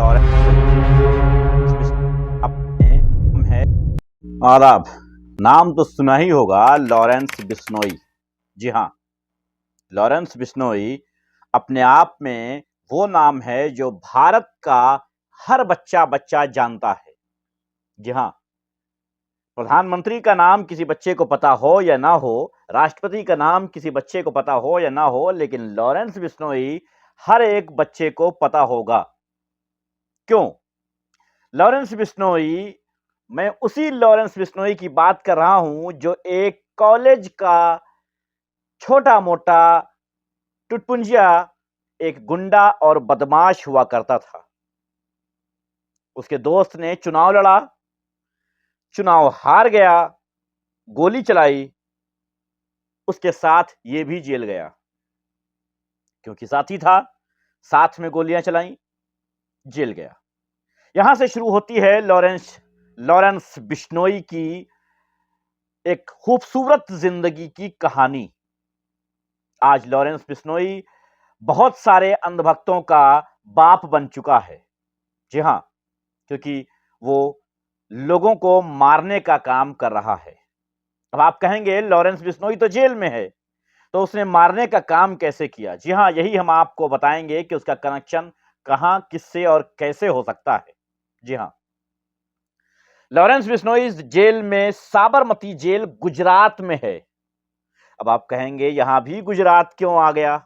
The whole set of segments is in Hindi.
लॉरेंस अपने नाम है। आदाब। नाम तो सुना ही होगा, लॉरेंस बिश्नोई। जी हाँ, लॉरेंस बिश्नोई अपने आप में वो नाम है जो भारत का हर बच्चा बच्चा जानता है। जी हाँ, प्रधानमंत्री का नाम किसी बच्चे को पता हो या ना हो, राष्ट्रपति का नाम किसी बच्चे को पता हो या ना हो, लेकिन लॉरेंस बिश्नोई हर एक बच्चे को पता होगा। क्यों? लॉरेंस बिश्नोई, मैं उसी लॉरेंस बिश्नोई की बात कर रहा हूं जो एक कॉलेज का छोटा-मोटा टुटपुंजिया, एक गुंडा और बदमाश हुआ करता था। उसके दोस्त ने चुनाव लड़ा, चुनाव हार गया, गोली चलाई, उसके साथ ये भी जेल गया। क्योंकि साथी था, साथ में गोलियां चलाई, जेल गया। यहां से शुरू होती है लॉरेंस बिश्नोई की एक खूबसूरत जिंदगी की कहानी। आज लॉरेंस बिश्नोई बहुत सारे अंधभक्तों का बाप बन चुका है। जी हां, क्योंकि वो लोगों को मारने का काम कर रहा है। अब आप कहेंगे लॉरेंस बिश्नोई तो जेल में है, तो उसने मारने का काम कैसे किया? जी हां, यही हम आपको बताएंगे कि उसका कनेक्शन कहां, किससे और कैसे हो सकता है। जी हां, लॉरेंस बिश्नोई जेल में साबरमती जेल गुजरात में है। अब आप कहेंगे यहां भी गुजरात क्यों आ गया?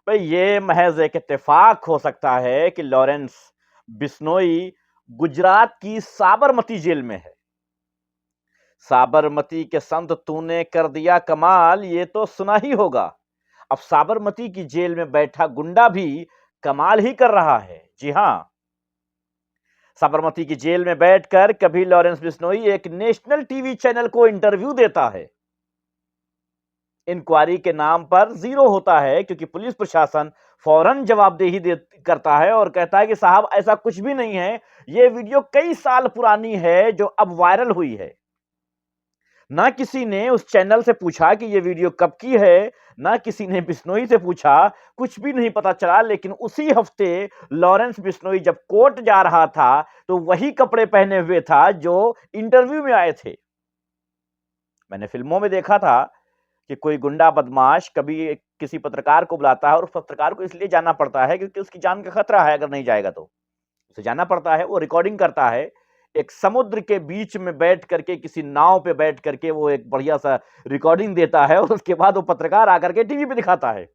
भाई ये महज एक इत्तेफाक हो सकता है कि लॉरेंस बिश्नोई गुजरात की साबरमती जेल में है। साबरमती के संत तूने कर दिया कमाल, ये तो सुना ही होगा। अब साबरमती की जेल में बैठा गुंडा भी कमाल ही कर रहा है। जी हां, साबरमती की जेल में बैठकर कभी लॉरेंस बिश्नोई एक नेशनल टीवी चैनल को इंटरव्यू देता है। इंक्वायरी के नाम पर जीरो होता है, क्योंकि पुलिस प्रशासन फौरन जवाबदेही करता है और कहता है कि साहब ऐसा कुछ भी नहीं है, यह वीडियो कई साल पुरानी है जो अब वायरल हुई है। ना किसी ने उस चैनल से पूछा कि यह वीडियो कब की है, ना किसी ने बिश्नोई से पूछा, कुछ भी नहीं पता चला। लेकिन उसी हफ्ते लॉरेंस बिश्नोई जब कोर्ट जा रहा था, तो वही कपड़े पहने हुए था जो इंटरव्यू में आए थे। मैंने फिल्मों में देखा था कि कोई गुंडा बदमाश कभी किसी पत्रकार को बुलाता है और उस पत्रकार को इसलिए जाना पड़ता है क्योंकि उसकी जान का खतरा है, अगर नहीं जाएगा तो उसे जाना पड़ता है। वो रिकॉर्डिंग करता है, एक समुद्र के बीच में बैठ करके, किसी नाव पे बैठ करके वो एक बढ़िया सा रिकॉर्डिंग देता है और उसके बाद वो पत्रकार आकर के टीवी पे दिखाता है।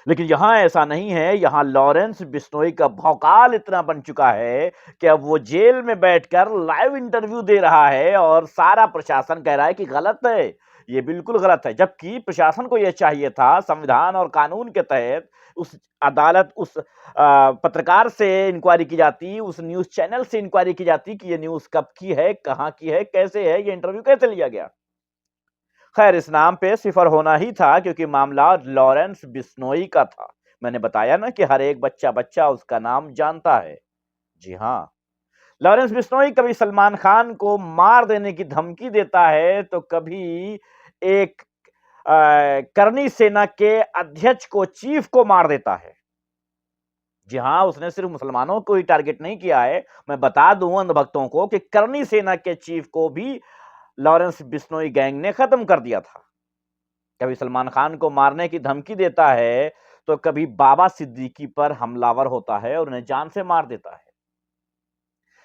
लेकिन यहां ऐसा नहीं है। यहां लॉरेंस बिश्नोई का भौकाल इतना बन चुका है कि अब वो जेल में बैठकर लाइव इंटरव्यू दे रहा है और सारा प्रशासन कह रहा है कि गलत है, ये बिल्कुल गलत है। जबकि प्रशासन को यह चाहिए था, संविधान और कानून के तहत उस अदालत, उस पत्रकार से इंक्वायरी की जाती, उस न्यूज चैनल से इंक्वायरी की जाती कि ये न्यूज कब की है, कहां की है, कैसे है, ये इंटरव्यू कैसे लिया गया। खैर, इस नाम पे सिफर होना ही था क्योंकि मामला लॉरेंस बिश्नोई का था। मैंने बताया ना कि हर एक बच्चा बच्चा उसका नाम जानता है। जी हाँ, लॉरेंस बिश्नोई कभी सलमान खान को मार देने की धमकी देता है, तो कभी एक करनी सेना के अध्यक्ष को, चीफ को मार देता है। जी हाँ, उसने सिर्फ मुसलमानों को ही टारगेट नहीं किया है। मैं बता दूं अंधभक्तों को कि करनी सेना के चीफ को भी लॉरेंस बिश्नोई गैंग ने खत्म कर दिया था। कभी सलमान खान को मारने की धमकी देता है, तो कभी बाबा सिद्दीकी पर हमलावर होता है और उन्हें जान से मार देता है।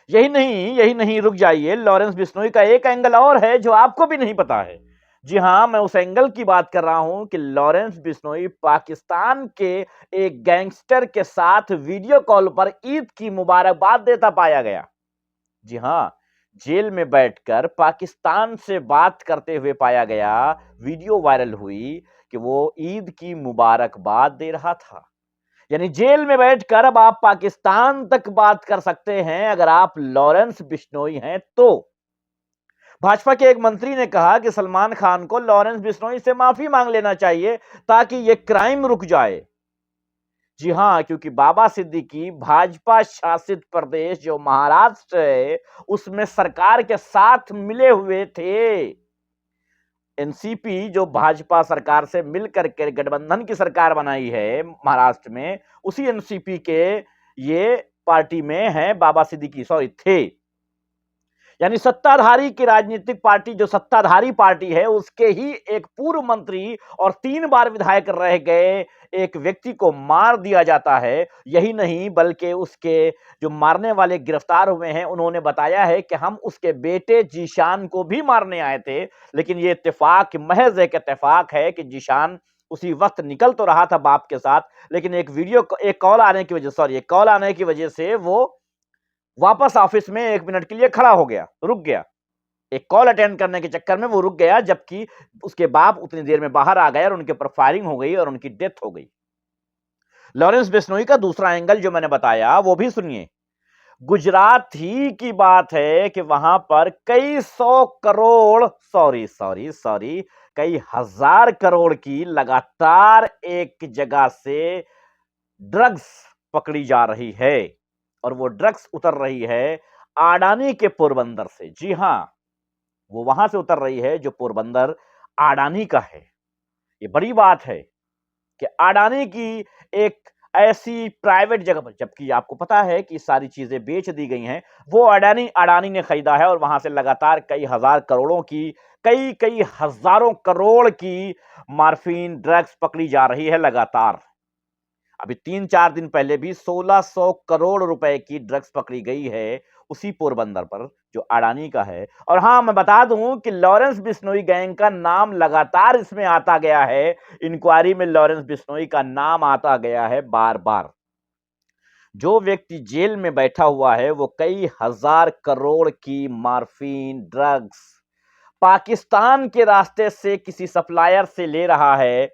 यही नहीं, रुक जाइए, लॉरेंस बिश्नोई का एक एंगल और है जो आपको भी नहीं पता है। जी हां, मैं उस एंगल की बात कर रहा हूं कि लॉरेंस बिश्नोई पाकिस्तान के एक गैंगस्टर के साथ वीडियो कॉल पर ईद की मुबारकबाद देता पाया गया। जी हां, जेल में बैठकर पाकिस्तान से बात करते हुए पाया गया। वीडियो वायरल हुई कि वो ईद की मुबारकबाद दे रहा था। यानी जेल में बैठकर अब आप पाकिस्तान तक बात कर सकते हैं अगर आप लॉरेंस बिश्नोई हैं तो। भाजपा के एक मंत्री ने कहा कि सलमान खान को लॉरेंस बिश्नोई से माफी मांग लेना चाहिए ताकि यह क्राइम रुक जाए। जी हां, क्योंकि बाबा सिद्दीकी भाजपा शासित प्रदेश जो महाराष्ट्र है, उसमें सरकार के साथ मिले हुए थे। एनसीपी जो भाजपा सरकार से मिलकर के गठबंधन की सरकार बनाई है महाराष्ट्र में, उसी एनसीपी के ये पार्टी में हैं बाबा सिद्दीकी, सॉरी थे, यानी सत्ताधारी की राजनीतिक पार्टी, जो सत्ताधारी पार्टी है, उसके ही एक पूर्व मंत्री और 3 बार विधायक रह गए एक व्यक्ति को मार दिया जाता है। यही नहीं बल्कि उसके जो मारने वाले गिरफ्तार हुए हैं, उन्होंने बताया है कि हम उसके बेटे जीशान को भी मारने आए थे, लेकिन ये इत्तेफाक, महज एक इत्तेफाक है कि जीशान उसी वक्त निकल तो रहा था बाप के साथ, लेकिन एक कॉल आने की वजह, सॉरी एक कॉल आने की वजह से वो वापस ऑफिस में 1 मिनट के लिए खड़ा हो गया, रुक गया। एक कॉल अटेंड करने के चक्कर में वो रुक गया, जबकि उसके बाप उतनी देर में बाहर आ गए और उनके ऊपर फायरिंग हो गई और उनकी डेथ हो गई। लॉरेंस बिश्नोई का दूसरा एंगल जो मैंने बताया वो भी सुनिए। गुजरात ही की बात है कि वहां पर कई सौ करोड़, सॉरी कई हजार करोड़ की लगातार एक जगह से ड्रग्स पकड़ी जा रही है, और वो ड्रग्स उतर रही है अडानी के पोरबंदर से। जी हां, वो वहां से उतर रही है जो पोरबंदर अडानी का है। ये बड़ी बात है कि अडानी की एक ऐसी प्राइवेट जगह पर, जबकि आपको पता है कि सारी चीजें बेच दी गई हैं, वो अडानी ने खरीदा है और वहां से लगातार कई हजार करोड़ों की, कई कई हजारों करोड़ की मार्फिन ड्रग्स पकड़ी जा रही है लगातार। अभी 3-4 दिन पहले भी 1600 करोड़ रुपए की ड्रग्स पकड़ी गई है उसी पोरबंदर पर जो अडानी का है। और हां, मैं बता दूं कि लॉरेंस बिश्नोई गैंग का नाम लगातार इसमें आता गया है, इंक्वायरी में लॉरेंस बिश्नोई का नाम आता गया है बार बार। जो व्यक्ति जेल में बैठा हुआ है वो कई हजार करोड़ की मार्फिन ड्रग्स पाकिस्तान के रास्ते से किसी सप्लायर से ले रहा है,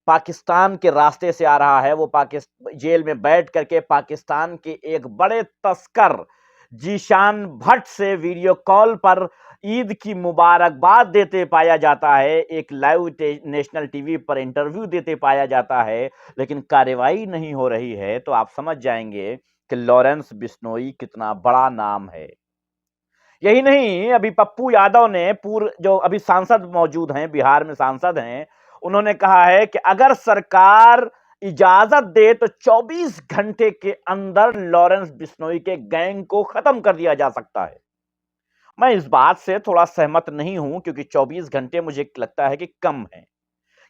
पाकिस्तान के रास्ते से आ रहा है। वो पाकिस्तान जेल में बैठ करके पाकिस्तान के एक बड़े तस्कर जीशान भट्ट से वीडियो कॉल पर ईद की मुबारकबाद देते पाया जाता है, एक लाइव नेशनल टीवी पर इंटरव्यू देते पाया जाता है, लेकिन कार्रवाई नहीं हो रही है। तो आप समझ जाएंगे कि लॉरेंस बिश्नोई कितना बड़ा नाम है। यही नहीं, अभी पप्पू यादव ने पूर्व जो अभी सांसद मौजूद हैं, बिहार में सांसद हैं, उन्होंने कहा है कि अगर सरकार इजाजत दे तो 24 घंटे के अंदर लॉरेंस बिश्नोई के गैंग को खत्म कर दिया जा सकता है। मैं इस बात से थोड़ा सहमत नहीं हूं, क्योंकि 24 घंटे मुझे लगता है कि कम है।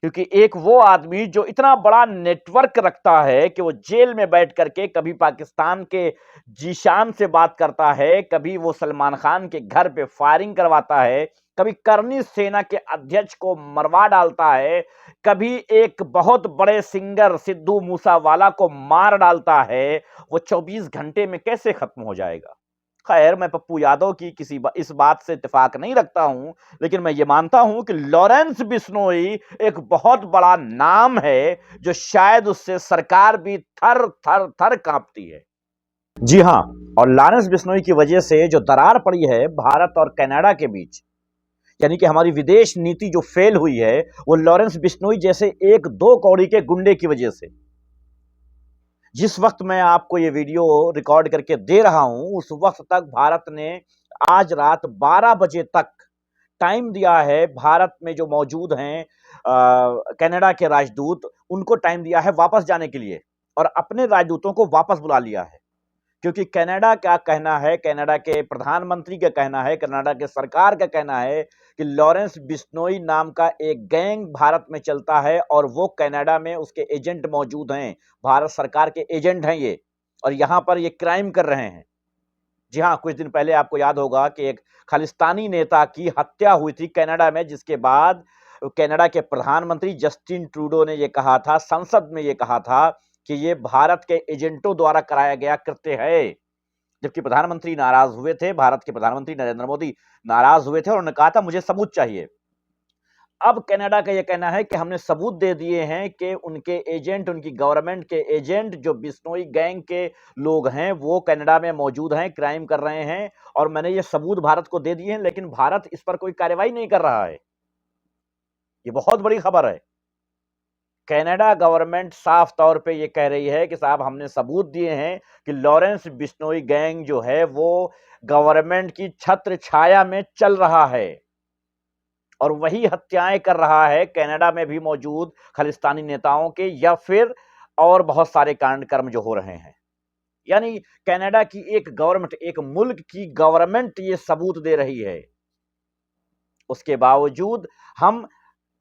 क्योंकि एक वो आदमी जो इतना बड़ा नेटवर्क रखता है कि वो जेल में बैठ करके कभी पाकिस्तान के जीशान से बात करता है, कभी वो सलमान खान के घर पे फायरिंग करवाता है, कभी करनी सेना के अध्यक्ष को मरवा डालता है, कभी एक बहुत बड़े सिंगर सिद्धू मूसावाला को मार डालता है, वो 24 घंटे में कैसे खत्म हो जाएगा? खैर, मैं पप्पू यादव की इस बात से इत्तेफाक नहीं रखता हूं, लेकिन मैं ये मानता हूं कि लॉरेंस बिश्नोई एक बहुत बड़ा नाम है, जो शायद उससे सरकार भी थर थर थर कांपती है। जी हां, और लॉरेंस बिश्नोई की वजह से जो दरार पड़ी है भारत और कनाडा के बीच, यानी कि हमारी विदेश नीति जो फेल हुई है, वो लॉरेंस बिश्नोई जैसे एक दो कौड़ी के गुंडे की वजह से। जिस वक्त मैं आपको ये वीडियो रिकॉर्ड करके दे रहा हूं, उस वक्त तक भारत ने आज रात 12 बजे तक टाइम दिया है। भारत में जो मौजूद हैं कनाडा के राजदूत, उनको टाइम दिया है वापस जाने के लिए, और अपने राजदूतों को वापस बुला लिया है। क्योंकि कनाडा का कहना है, कनाडा के प्रधानमंत्री का कहना है, कनाडा के सरकार का कहना है कि लॉरेंस बिश्नोई नाम का एक गैंग भारत में चलता है, और वो कनाडा में उसके एजेंट मौजूद हैं, भारत सरकार के एजेंट हैं ये, और यहां पर ये क्राइम कर रहे हैं। जी हां, कुछ दिन पहले आपको याद होगा कि एक खालिस्तानी नेता की हत्या हुई थी कनाडा में, जिसके बाद कनाडा के प्रधानमंत्री जस्टिन ट्रूडो ने यह कहा था, संसद में यह कहा था कि यह भारत के एजेंटों द्वारा कराया गया कृत्य है। जबकि प्रधानमंत्री नाराज हुए थे, भारत के प्रधानमंत्री नरेंद्र मोदी नाराज हुए थे और उन्होंने कहा था मुझे सबूत चाहिए। अब कनाडा का यह कहना है कि हमने सबूत दे दिए हैं कि उनके एजेंट, उनकी गवर्नमेंट के एजेंट जो बिश्नोई गैंग के लोग हैं, वो कनाडा में मौजूद हैं, क्राइम कर रहे हैं, और मैंने ये सबूत भारत को दे दिए हैं, लेकिन भारत इस पर कोई कार्रवाई नहीं कर रहा है। ये बहुत बड़ी खबर है। कनाडा गवर्नमेंट साफ तौर पे ये कह रही है कि साहब हमने सबूत दिए हैं कि लॉरेंस बिश्नोई गैंग जो है वो गवर्नमेंट की छत्र छाया में चल रहा है, और वही हत्याएं कर रहा है कनाडा में भी मौजूद खालिस्तानी नेताओं के, या फिर और बहुत सारे कांड कर्म जो हो रहे हैं। यानी कनाडा की एक गवर्नमेंट, एक मुल्क की गवर्नमेंट ये सबूत दे रही है, उसके बावजूद हम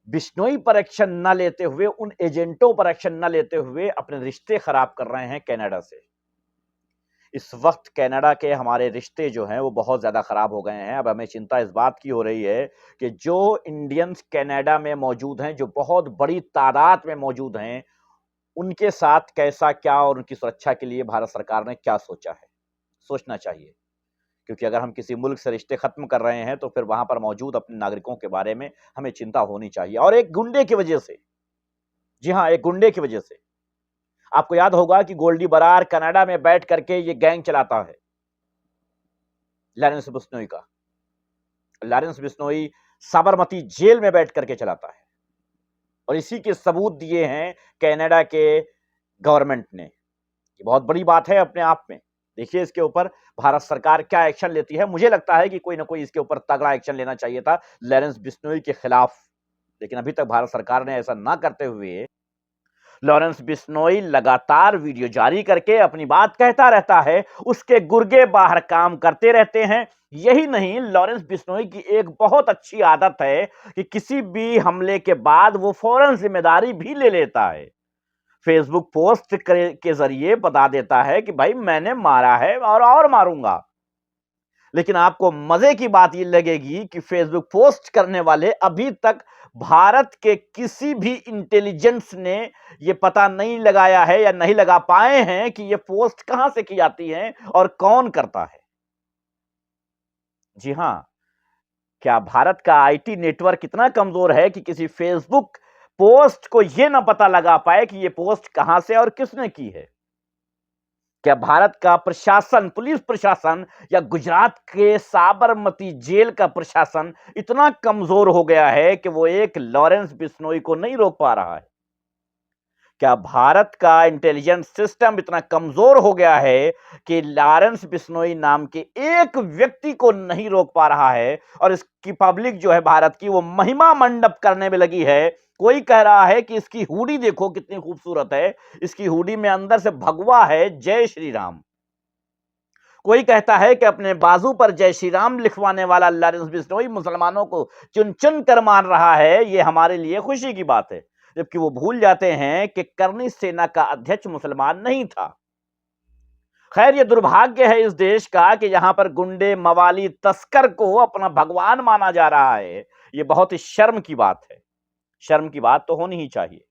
बिश्नोई पर एक्शन न लेते हुए, उन एजेंटों पर एक्शन न लेते हुए अपने रिश्ते खराब कर रहे हैं कनाडा से। इस वक्त कनाडा के हमारे रिश्ते जो हैं वो बहुत ज्यादा खराब हो गए हैं। अब हमें चिंता इस बात की हो रही है कि जो इंडियंस कनाडा में मौजूद हैं, जो बहुत बड़ी तादाद में मौजूद हैं, उनके साथ कैसा क्या और उनकी सुरक्षा के लिए भारत सरकार ने क्या सोचा है, सोचना चाहिए। क्योंकि अगर हम किसी मुल्क से रिश्ते खत्म कर रहे हैं तो फिर वहां पर मौजूद अपने नागरिकों के बारे में हमें चिंता होनी चाहिए। और एक गुंडे की वजह से, जी हां, एक गुंडे की वजह से, आपको याद होगा कि गोल्डी बरार कनाडा में बैठ करके ये गैंग चलाता है, लॉरेंस बिश्नोई का। लॉरेंस बिश्नोई साबरमती जेल में बैठ करके चलाता है और इसी के सबूत दिए हैं कनाडा के गवर्नमेंट ने। ये बहुत बड़ी बात है अपने आप में। देखिए इसके ऊपर भारत सरकार क्या एक्शन लेती है। मुझे लगता है कि कोई ना कोई इसके ऊपर तगड़ा एक्शन लेना चाहिए था लॉरेंस बिश्नोई के खिलाफ, लेकिन अभी तक भारत सरकार ने ऐसा ना करते हुए लॉरेंस बिश्नोई लगातार वीडियो जारी करके अपनी बात कहता रहता है, उसके गुर्गे बाहर काम करते रहते हैं। यही नहीं, लॉरेंस बिश्नोई की एक बहुत अच्छी आदत है कि किसी भी हमले के बाद वो फौरन जिम्मेदारी भी ले लेता है। फेसबुक पोस्ट के जरिए बता देता है कि भाई मैंने मारा है और मारूंगा। लेकिन आपको मजे की बात ये लगेगी कि फेसबुक पोस्ट करने वाले अभी तक भारत के किसी भी इंटेलिजेंस ने ये पता नहीं लगाया है या नहीं लगा पाए हैं कि ये पोस्ट कहां से की जाती है और कौन करता है। जी हां, क्या भारत का आईटी नेटवर्क इतना कमजोर है कि किसी फेसबुक पोस्ट को यह ना पता लगा पाए कि यह पोस्ट कहां से और किसने की है? क्या भारत का प्रशासन, पुलिस प्रशासन या गुजरात के साबरमती जेल का प्रशासन इतना कमजोर हो गया है कि वो एक लॉरेंस बिश्नोई को नहीं रोक पा रहा है? क्या भारत का इंटेलिजेंस सिस्टम इतना कमजोर हो गया है कि लॉरेंस बिश्नोई नाम के एक व्यक्ति को नहीं रोक पा रहा है और इसकी पब्लिक जो है भारत की, वो महिमा मंडप करने में लगी है। कोई कह रहा है कि इसकी हुडी देखो कितनी खूबसूरत है, इसकी हुडी में अंदर से भगवा है जय श्री राम। कोई कहता है कि अपने बाजू पर जय श्री राम लिखवाने वाला लॉरेंस बिश्नोई मुसलमानों को चुन चुन कर मार रहा है, ये हमारे लिए खुशी की बात है। जबकि वो भूल जाते हैं कि करनी सेना का अध्यक्ष मुसलमान नहीं था। खैर, ये दुर्भाग्य है इस देश का कि यहां पर गुंडे, मवाली, तस्कर को अपना भगवान माना जा रहा है। ये बहुत ही शर्म की बात है। शर्म की बात तो होनी ही चाहिए।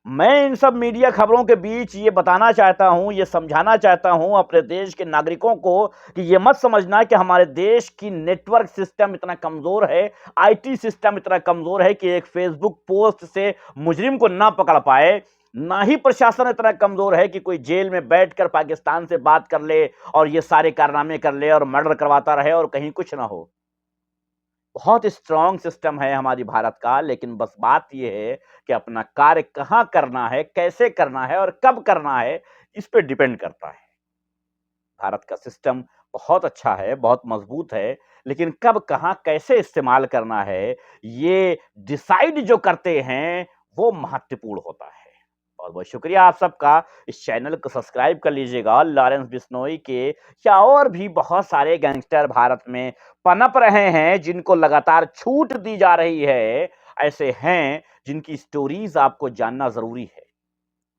मैं इन सब मीडिया खबरों के बीच ये बताना चाहता हूं, ये समझाना चाहता हूं अपने देश के नागरिकों को कि ये मत समझना कि हमारे देश की नेटवर्क सिस्टम इतना कमजोर है, आईटी सिस्टम इतना कमजोर है कि एक फेसबुक पोस्ट से मुजरिम को ना पकड़ पाए। ना ही प्रशासन इतना कमजोर है कि कोई जेल में बैठकर पाकिस्तान से बात कर ले और ये सारे कारनामे कर ले और मर्डर करवाता रहे और कहीं कुछ ना हो। बहुत स्ट्रांग सिस्टम है हमारी भारत का, लेकिन बस बात यह है कि अपना कार्य कहां करना है, कैसे करना है और कब करना है, इस पे डिपेंड करता है। भारत का सिस्टम बहुत अच्छा है, बहुत मजबूत है, लेकिन कब, कहां, कैसे इस्तेमाल करना है, ये डिसाइड जो करते हैं वो महत्वपूर्ण होता है। बहुत बहुत शुक्रिया आप सबका। इस चैनल को सब्सक्राइब कर लीजिएगा। लॉरेंस बिश्नोई के या और भी बहुत सारे गैंगस्टर भारत में पनप रहे हैं जिनको लगातार छूट दी जा रही है। ऐसे हैं जिनकी स्टोरीज आपको जानना जरूरी है।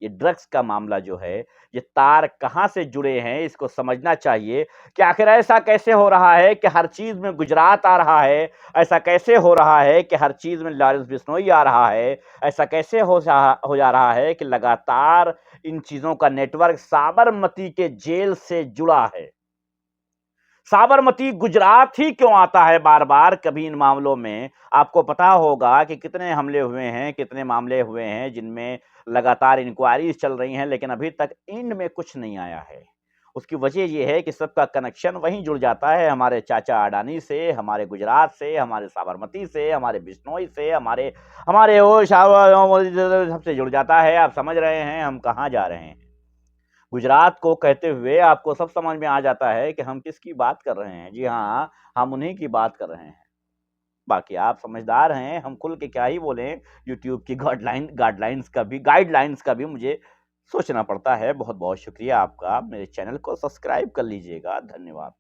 ये ड्रग्स का मामला जो है, ये तार कहां से जुड़े हैं, इसको समझना चाहिए कि आखिर ऐसा कैसे हो रहा है कि हर चीज में गुजरात आ रहा है, ऐसा कैसे हो रहा है कि हर चीज में लॉरेंस बिश्नोई आ रहा है, ऐसा कैसे हो जा रहा है कि लगातार इन चीजों का नेटवर्क साबरमती के जेल से जुड़ा है। साबरमती गुजरात ही क्यों आता है बार बार कभी इन मामलों में? आपको पता होगा कि कितने हमले हुए हैं, कितने मामले हुए हैं जिनमें लगातार इंक्वायरीज चल रही हैं, लेकिन अभी तक एंड में कुछ नहीं आया है। उसकी वजह यह है कि सबका कनेक्शन वहीं जुड़ जाता है, हमारे चाचा अडानी से, हमारे गुजरात से, हमारे साबरमती से, हमारे बिश्नोई से, हमारे हमारे वो सबसे जुड़ जाता है। आप समझ रहे हैं हम कहाँ जा रहे हैं। गुजरात को कहते हुए आपको सब समझ में आ जाता है कि हम किसकी बात कर रहे हैं। जी हाँ, हम उन्हीं की बात कर रहे हैं। बाकी आप समझदार हैं, हम खुल के क्या ही बोलें। यूट्यूब की गाइडलाइंस का भी मुझे सोचना पड़ता है। बहुत बहुत शुक्रिया आपका। मेरे चैनल को सब्सक्राइब कर लीजिएगा। धन्यवाद।